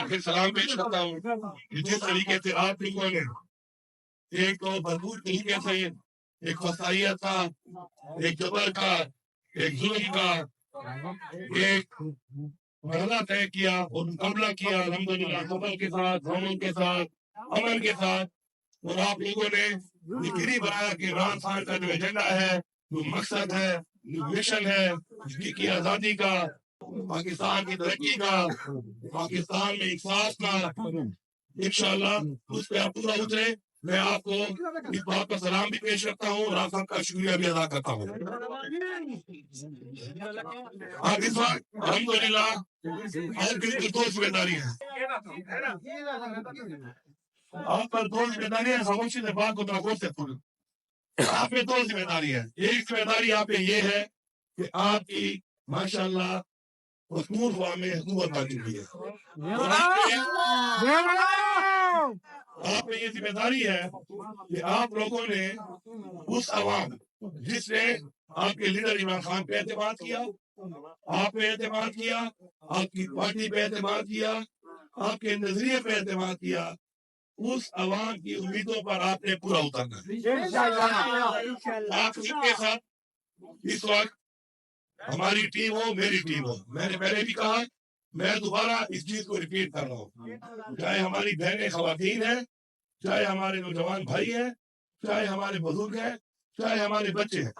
آخر سلام پیش کرتا ہوں کہ جس طریقے سے آپ لوگوں نے ایک تو بھرپور طریقے سے ایک وسائیت کا، ایک جبر کا، ایک ظلم کا ایک مرحلہ طے کیا اور مقابلہ کیا الحمدللہ صبر کے ساتھ، امن کے ساتھ، امن کے ساتھ، اور آپ لوگوں نے یقینی بنایا کہ عمران خان کا جو ایجنڈا ہے، جو مقصد ہے، جو مشن ہے ملک کی آزادی کا، پاکستان کی ترقی کا، پاکستان میں انصاف کا، انشاءاللہ اس پہ آپ پورا اترے۔ میں آپ کو اس بات کا سلام بھی پیش کرتا ہوں اور آپ سب کا شکریہ بھی ادا کرتا ہوں۔ اب اس وقت الحمدللہ اور بالکل دو ذمہ داری ہے آپ پر، دو ذمہ داری ہے خاموشی سے بات کو تاخیر سے پورا۔ آپ پہ دو ذمہ داری ہے، ایک ذمہ داری آپ پہ یہ ہے کہ آپ کی ماشاءاللہ مضمون خواہ میں حکومت بن چکی ہے، اور آپ پہ یہ ذمہ داری ہے کہ آپ لوگوں نے اس عوام جس نے آپ کے لیڈر عمران خان پہ اعتماد کیا، آپ پہ اعتماد کیا، آپ کی پارٹی پہ اعتماد کیا، آپ کے نظریے پہ اعتماد کیا، اس عوام کی امیدوں پر آپ نے پورا اترنا ہے۔ آپ سب کے ساتھ اس وقت ہماری ٹیم ہو، میری ٹیم ہو، میں نے پہلے بھی کہا، میں دوبارہ اس چیز کو ریپیٹ کر رہا ہوں، چاہے ہماری بہنیں خواتین ہیں، چاہے ہمارے نوجوان بھائی ہیں، چاہے ہمارے بزرگ ہیں، چاہے ہمارے بچے ہیں،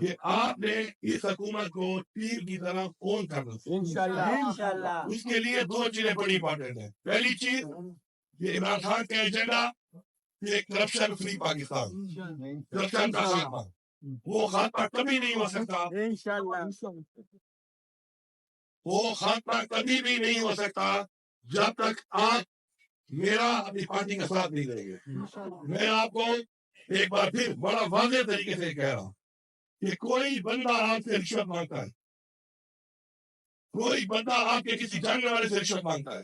کہ آپ نے اس حکومت کو ٹیم کی طرح اون کرنا انشاءاللہ۔ اس کے لیے دو چیزیں بڑی امپورٹنٹ ہیں۔ پہلی چیز، یہ عمران خان کا ایجنڈا، یہ کرپشن فری پاکستان، کرپشن کا خاتمہ، وہ خاتمہ کبھی نہیں ہو سکتا، وہ خاتمہ کبھی بھی نہیں ہو سکتا جب تک آپ میرا اپنی پارٹی کا ساتھ نہیں دیں گے۔ میں آپ کو ایک بار پھر بڑا واضح طریقے سے کہہ رہا ہوں کہ کوئی بندہ آپ سے رشوت مانگتا ہے، کوئی بندہ آپ کے کسی جاننے والے سے رشوت مانگتا ہے،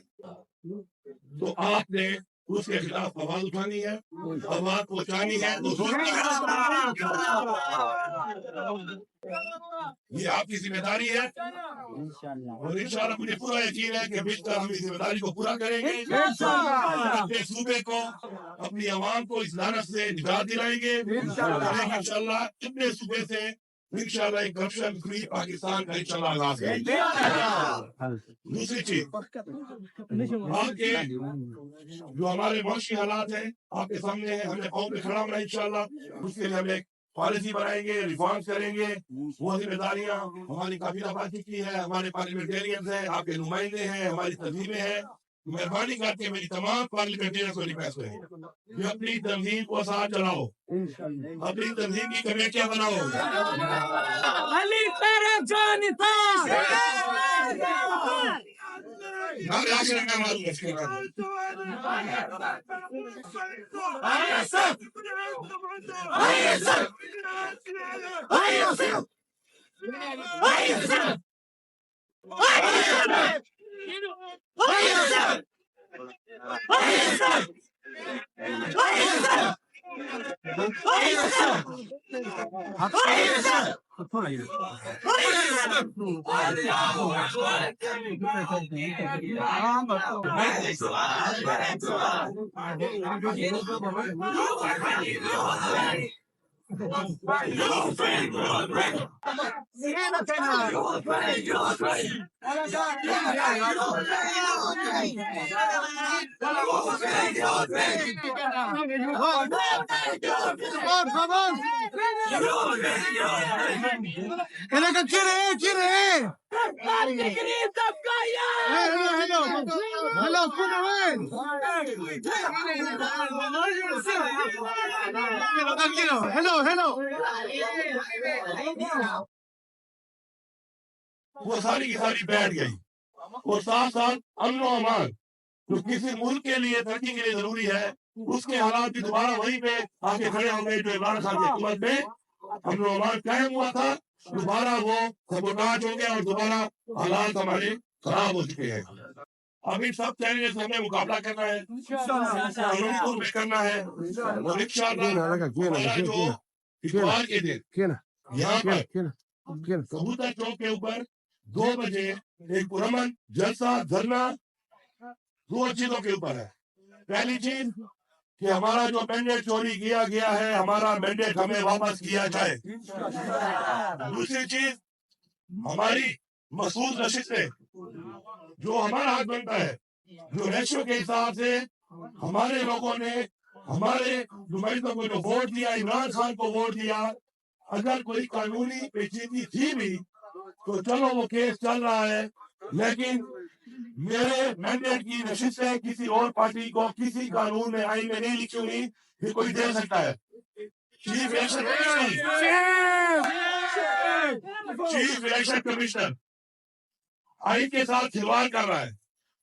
تو آپ نے اس کے خلاف آواز اٹھانی ہے، آواز پہنچانی ہے، یہ آپ کی ذمہ داری ہے، اور انشاءاللہ مجھے پورا یقین ہے کہ مل کر ہم اس ذمہ داری کو پورا کریں گے، اپنے صوبے کو، اپنی عوام کو اس لعنت سے نجات دلائیں گے، انشاءاللہ اپنے صوبے سے انشاءاللہ ایک کرپشن فری پاکستان کا انشاءاللہ آغاز کریں گے۔ دوسری چیز، آپ کے جو ہمارے معاشی حالات ہیں آپ کے سامنے ہیں، ہمیں قوم پہ کھڑا ہونا ہے انشاءاللہ، اس کے لیے ہم ایک پالیسی بنائیں گے، ریفارمز کریں گے، وہ ذمہ داریاں ہماری کافی دفعہ کی ہے، ہمارے پارلیمنٹیرینز ہیں، آپ کے نمائندے ہیں، ہماری تنظیمیں ہیں، مہربانی کر کے میری تمام پارلیمنٹیرینز کو ریکویسٹ کریں کہ اپنی تنظیم کو ساتھ چلاؤ، اپنی تنظیم کی کمیٹیاں بناؤ، وہ ساری کی ساری بیٹھ گئی، اور ساتھ ساتھ امن و امان جو کسی ملک کے لیے ترقی کے لیے ضروری ہے، اس کے حالات بھی دوبارہ وہیں پہ آ کے کھڑے ہوں گے جو عمران خان کی حکومت میں امن و امان قائم ہوا تھا، دوبارہ وہ سبوٹاج ہو گیا اور دوبارہ حالات ہمارے خراب ہو چکے ہیں۔ اب ان سب چیلنجز سے ہمیں مقابلہ کرنا ہے، قانون میں کرنا ہے، اور انشاءاللہ ہمارا جو اتوار کے دن یہاں پر کبوتر چوک کے اوپر 2 بجے ایک پرامن جلسہ دھرنا دو چیزوں کے اوپر ہے. پہلی چیز کہ ہمارا جو مینڈیٹ چوری کیا گیا ہے ہمارا مینڈیٹ ہمیں واپس کیا جائے. دوسری چیز ہماری مخصوص نشستیں جو ہمارا حق بنتا ہے جو ریشو کے حساب سے ہمارے لوگوں نے ہمارے نمائندوں کو جو ووٹ دیا عمران خان کو ووٹ دیا اگر کوئی قانونی پیچیدگی تھی بھی تو چلو وہ کیس چل رہا ہے لیکن میرے مینڈیٹ کی نشستیں کسی اور پارٹی کو کسی قانون میں آئین میں نہیں لکھی ہوئی کہ کوئی دے سکتا ہے. چیف الیکشن کمشنر آئین کے ساتھ کھلواڑ کر رہا ہے.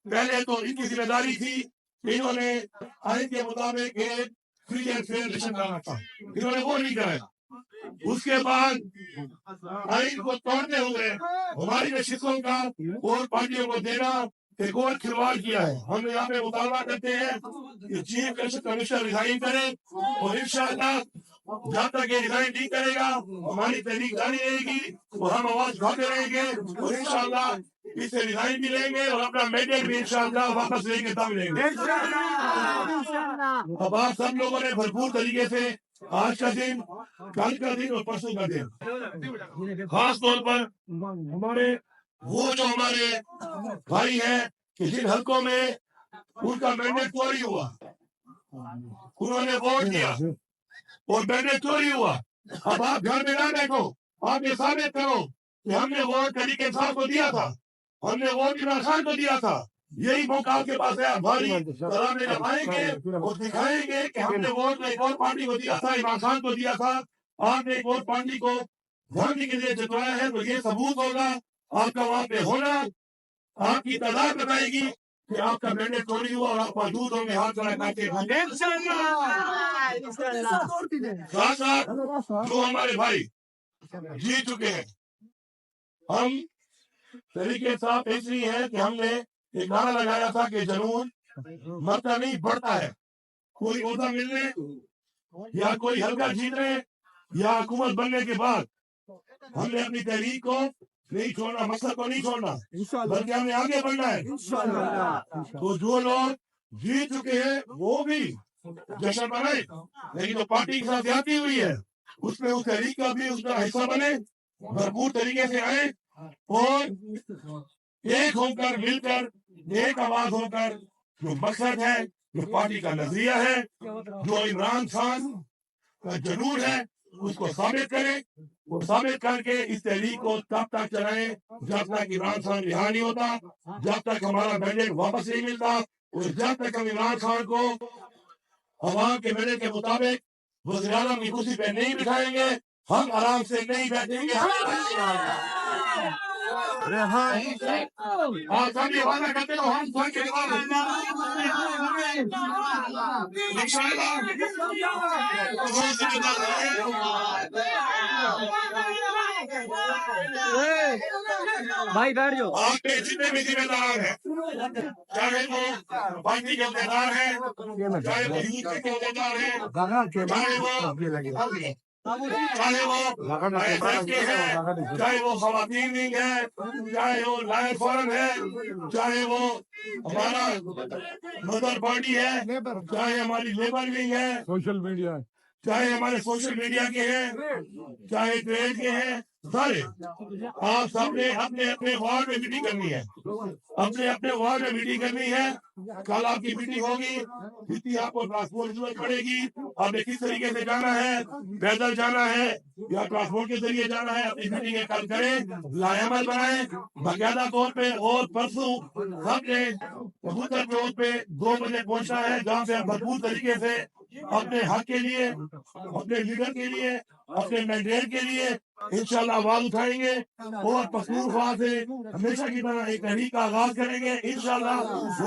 پہلے تو ان کی ذمہ داری تھی کہ انہوں نے آئین کے مطابق ایک فری اینڈ فیئر الیکشن کرانا تھا, انہوں نے وہ نہیں کرایا. اس کے بعد آئین کو توڑتے ہوئے ہماری نشستوں کا اور پارٹیوں کو دینا ایک اور کھلواڑ کیا ہے. ہم یہاں پہ مطالبہ کرتے ہیں کہ چیف الیکشن کمیشنر ریزائن کرے اور انشاءاللہ جب تک یہ ریزائن نہیں کرے گا ہماری تحریک جاری رہے گی اور ہم آواز اٹھاتے رہیں گے اور انشاءاللہ اس سے ریزائن بھی لیں گے اور اپنا مینڈیٹ بھی انشاءاللہ واپس لے کے تب لیں گے. اب آپ سب لوگوں نے بھرپور طریقے سے آج کا دن کل کا دن اور پرسوں کا دن خاص طور پر ہمارے وہ جو ہمارے بھائی ہیں کہ جن حلقوں میں ان کا مینڈیٹ چوری ہوا انہوں نے ووٹ دیا اور مینڈیٹ چوری ہوا. اب آپ گھر میں نہ بیٹھو, آپ یہ ثابت کرو کہ ہم نے ووٹ طریق انصاف کو دیا تھا, ہم نے ووٹ عمران خان کو دیا تھا. یہی موقع آپ کے پاس ہے, ہماری سلام آئیں گے اور دکھائیں گے کہ ہم نے ووٹ ایک اور پارٹی کو دیا تھا, عمران خان کو دیا تھا, آپ نے ایک اور پارٹی کو دھرنے کے لیے جتوایا ہے. تو یہ ثبوت ہوگا آپ کا وہاں پہ ہونا, آپ کی تعداد بتائے گی کہ آپ کا مینڈیٹ چوری ہوا اور آپ موجود ہوں گے ہاتھ کھڑا کر کے. ساتھ ساتھ جو ہمارے بھائی جیت چکے ہیں, ہم طریقے صاحب اس لیے ہے کہ ہم نے ایک نعرہ لگایا تھا کہ جنون مرتا نہیں بڑھتا ہے. کوئی عہدہ ملنے یا کوئی حلقہ جیتنے یا حکومت بننے کے بعد ہم نے اپنی تحریک کو نہیں چھوڑنا, مقصد کو نہیں چھوڑنا, بلکہ ہم نے آگے بڑھنا ہے. تو جو لوگ جیت چکے ہیں وہ بھی جشن منائے, لیکن جو پارٹی کے ساتھ زیادتی ہوئی ہے اس میں اس تحریک کا بھی اس کا حصہ بنے, بھرپور طریقے سے آئے اور ایک ہو کر مل کر ایک آواز ہو کر جو مقصد ہے جو پارٹی کا نظریہ ہے جو عمران خان کا جنون ہے اس کو ثابت کریں اور ثابت کر کے اس تحریک کو تب تک چلائیں جب تک عمران خان رہا نہیں ہوتا, جب تک ہمارا مینڈیٹ واپس نہیں ملتا اور جب تک ہم عمران خان کو عوام کے مینڈیٹ کے مطابق وزیر اعظم کی کرسی پہ نہیں بٹھائیں گے ہم آرام سے نہیں بیٹھیں گے. آپ سب یہ وعدہ کرتے ہو ہم سن کے بھائی بیٹھ جاؤ. آپ کے جتنے بھی ذمہ دار ہیں چاہے وہ پارٹی کے عہدیدار ہیں چاہے وہ یوتھ کے عہدیدار ہیں چاہے وہ ISS کے ہیں چاہے وہ خواتین ونگ ہے چاہے وہ لائن فورم ہے چاہے وہ ہمارا مدر پارٹی ہے چاہے ہماری لیبر ونگ ہے سوشل میڈیا چاہے ہمارے سوشل میڈیا کے ہیں چاہے ٹریڈ کے ہیں سارے آپ سب نے اپنے اپنے وارڈ میں میٹنگ کرنی ہے, اپنے اپنے وارڈ میں میٹنگ کرنی ہے. کل آپ کی میٹنگ ہوگی, جتنی آپ کو ٹرانسپورٹ کی ضرورت پڑے گی, آپ نے کس طریقے سے جانا ہے, پیدل جانا ہے یا ٹرانسپورٹ کے ذریعے جانا ہے, اپنی میٹنگیں کل کریں, لائحہ بنائیں باقاعدہ طور پہ. اور پرسوں ہم نے کبوتر چوک پہ 2 بجے پہنچنا ہے جہاں سے ہم بھرپور طریقے سے اپنے حق کے لیے اپنے لیڈر کے لیے اپنے مینڈیٹ کے لیے انشاءاللہ آواز اٹھائیں گے اور پختونخوا سے ہمیشہ کی طرح ایک تحریک کا آغاز کریں گے. انشاءاللہ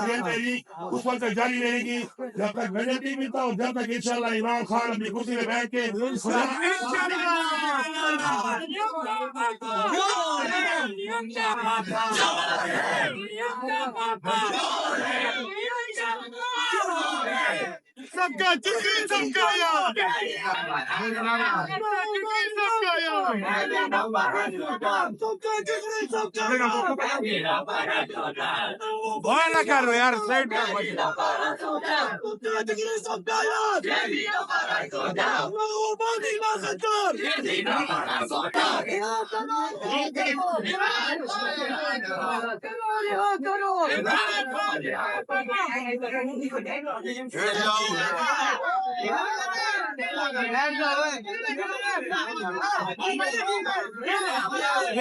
یہ تحریک اس وقت تک جاری رہے گی جب تک مینڈیٹ نہیں ملتا اور جب تک انشاءاللہ عمران خان اپنی کرسی میں بیٹھ کے سب کا چکی سب کا یاد سب کا وانا كانوا يا سيد